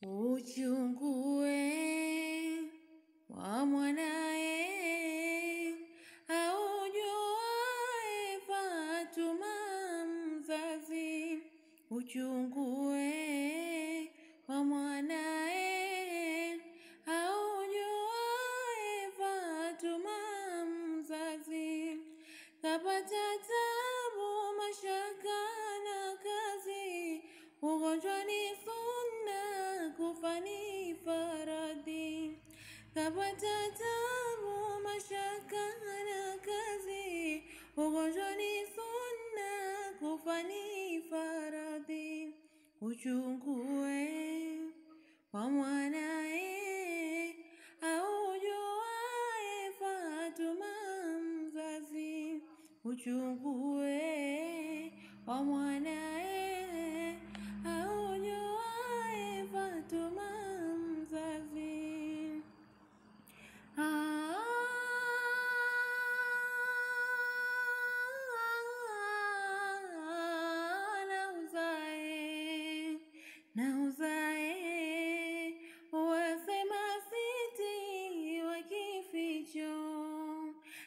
Uchungue wa mwanae aujuae Fatuma mzazi. Uchungue wa mwanae aujuae Fatuma mzazi. Kapata tabu, mashaka na kazi, ugonjwa ni sunna, kufa ni faradhi. Kapata tabu, mashaka na kazi, ugonjwa ni sunna, kufa ni faradhi. Uchungue wa mwanae aujuae Fatuma mzazi. Uchungue wa mwanae aujuae Fatuma mzazi. Nauzae wasema siti wa kificho,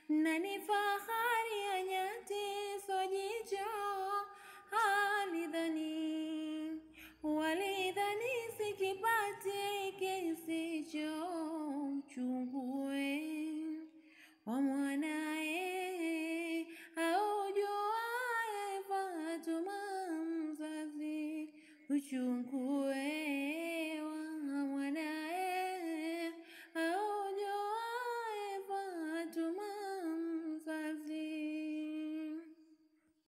na ni fahari ya nyati sojicho. Walidhani sikipati kisicho. Uchungue wa mwanae aujuae Fatuma mzazi. Uchungue